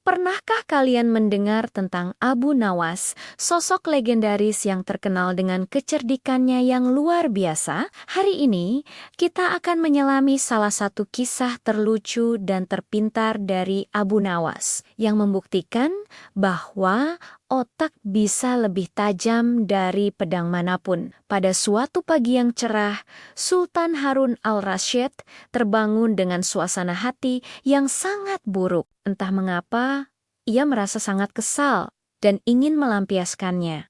Pernahkah kalian mendengar tentang Abu Nawas, sosok legendaris yang terkenal dengan kecerdikannya yang luar biasa? Hari ini, kita akan menyelami salah satu kisah terlucu dan terpintar dari Abu Nawas, yang membuktikan bahwa otak bisa lebih tajam dari pedang manapun. Pada suatu pagi yang cerah, Sultan Harun al-Rasyid terbangun dengan suasana hati yang sangat buruk. Entah mengapa, ia merasa sangat kesal dan ingin melampiaskannya.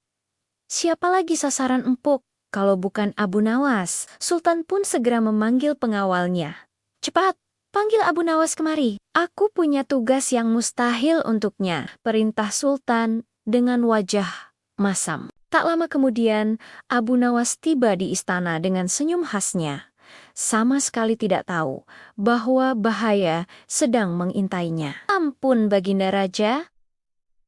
Siapa lagi sasaran empuk kalau bukan Abu Nawas? Sultan pun segera memanggil pengawalnya. Cepat, panggil Abu Nawas kemari. Aku punya tugas yang mustahil untuknya, perintah Sultan dengan wajah masam. Tak lama kemudian, Abu Nawas tiba di istana dengan senyum khasnya. Sama sekali tidak tahu bahwa bahaya sedang mengintainya. Ampun, Baginda Raja,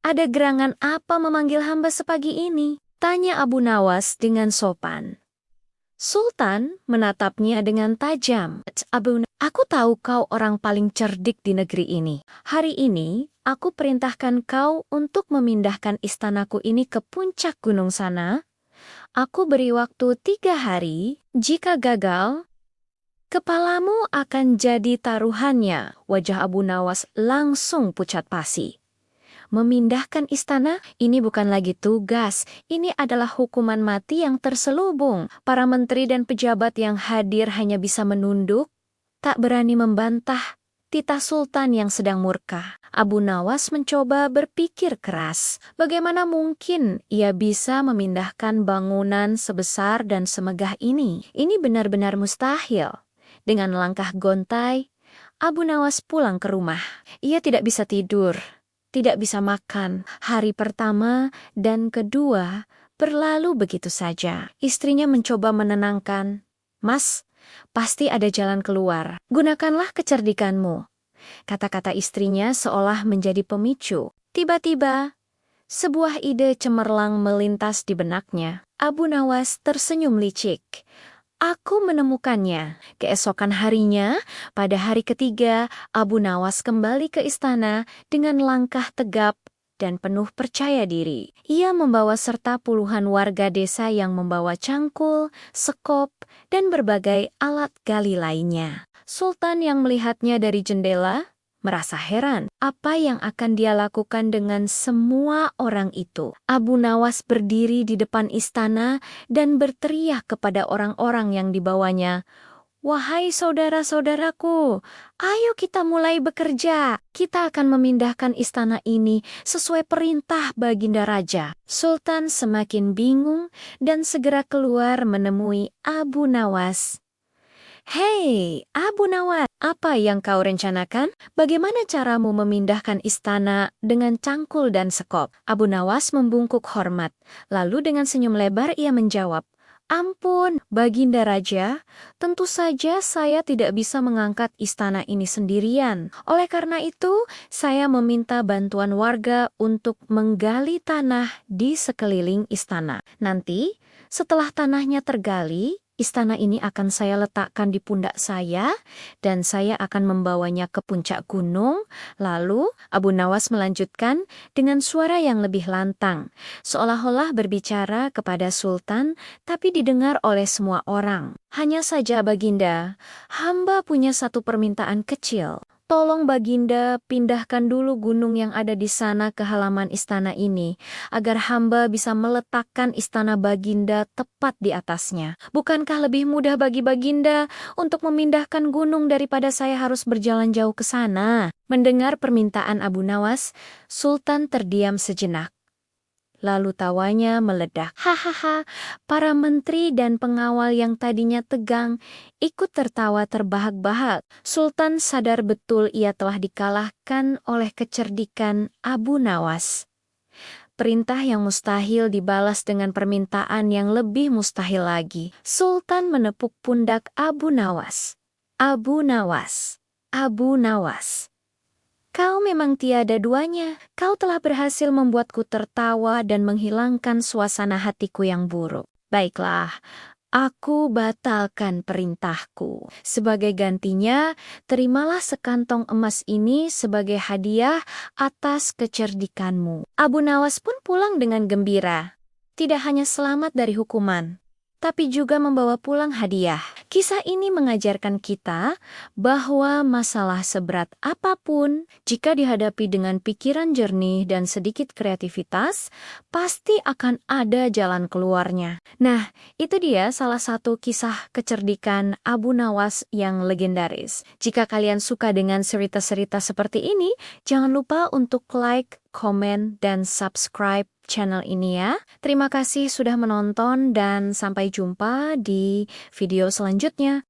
ada gerangan apa memanggil hamba sepagi ini? Tanya Abu Nawas dengan sopan. Sultan menatapnya dengan tajam. Aku tahu kau orang paling cerdik di negeri ini. Hari ini, aku perintahkan kau untuk memindahkan istanaku ini ke puncak gunung sana. Aku beri waktu 3 hari. Jika gagal, kepalamu akan jadi taruhannya. Wajah Abu Nawas langsung pucat pasi. Memindahkan istana, ini bukan lagi tugas. Ini adalah hukuman mati yang terselubung. Para menteri dan pejabat yang hadir hanya bisa menunduk, tak berani membantah titah Sultan yang sedang murka. Abu Nawas mencoba berpikir keras. Bagaimana mungkin ia bisa memindahkan bangunan sebesar dan semegah ini? Ini benar-benar mustahil. Dengan langkah gontai, Abu Nawas pulang ke rumah. Ia tidak bisa tidur, tidak bisa makan. Hari pertama dan kedua berlalu begitu saja. Istrinya mencoba menenangkan. Mas, pasti ada jalan keluar. Gunakanlah kecerdikanmu. Kata-kata istrinya seolah menjadi pemicu. Tiba-tiba, sebuah ide cemerlang melintas di benaknya. Abu Nawas tersenyum licik. Aku menemukannya. Keesokan harinya, pada hari ketiga, Abu Nawas kembali ke istana dengan langkah tegap dan penuh percaya diri. Ia membawa serta puluhan warga desa yang membawa cangkul, sekop, dan berbagai alat gali lainnya. Sultan yang melihatnya dari jendela merasa heran apa yang akan dia lakukan dengan semua orang itu. Abu Nawas berdiri di depan istana dan berteriak kepada orang-orang yang dibawanya. Wahai saudara-saudaraku, ayo kita mulai bekerja. Kita akan memindahkan istana ini sesuai perintah Baginda Raja. Sultan semakin bingung dan segera keluar menemui Abu Nawas. Hei, Abu Nawas, apa yang kau rencanakan? Bagaimana caramu memindahkan istana dengan cangkul dan sekop? Abu Nawas membungkuk hormat. Lalu dengan senyum lebar ia menjawab, Ampun, Baginda Raja, tentu saja saya tidak bisa mengangkat istana ini sendirian. Oleh karena itu, saya meminta bantuan warga untuk menggali tanah di sekeliling istana. Nanti, setelah tanahnya tergali, istana ini akan saya letakkan di pundak saya dan saya akan membawanya ke puncak gunung. Lalu Abu Nawas melanjutkan dengan suara yang lebih lantang, seolah-olah berbicara kepada Sultan tapi didengar oleh semua orang. Hanya saja Baginda, hamba punya satu permintaan kecil. Tolong Baginda pindahkan dulu gunung yang ada di sana ke halaman istana ini, agar hamba bisa meletakkan istana Baginda tepat di atasnya. Bukankah lebih mudah bagi Baginda untuk memindahkan gunung daripada saya harus berjalan jauh ke sana? Mendengar permintaan Abu Nawas, Sultan terdiam sejenak. Lalu tawanya meledak. Hahaha, para menteri dan pengawal yang tadinya tegang ikut tertawa terbahak-bahak. Sultan sadar betul ia telah dikalahkan oleh kecerdikan Abu Nawas. Perintah yang mustahil dibalas dengan permintaan yang lebih mustahil lagi. Sultan menepuk pundak Abu Nawas. Abu Nawas, Abu Nawas. Kau memang tiada duanya. Kau telah berhasil membuatku tertawa dan menghilangkan suasana hatiku yang buruk. Baiklah, Aku batalkan perintahku. Sebagai gantinya, terimalah sekantong emas ini sebagai hadiah atas kecerdikanmu. Abu Nawas pun pulang dengan gembira. Tidak hanya selamat dari hukuman, tapi juga membawa pulang hadiah. Kisah ini mengajarkan kita bahwa masalah seberat apapun, jika dihadapi dengan pikiran jernih dan sedikit kreativitas, pasti akan ada jalan keluarnya. Nah, itu dia salah satu kisah kecerdikan Abu Nawas yang legendaris. Jika kalian suka dengan cerita-cerita seperti ini, jangan lupa untuk like, komen, dan subscribe channel ini ya. Terima kasih sudah menonton dan sampai jumpa di video selanjutnya.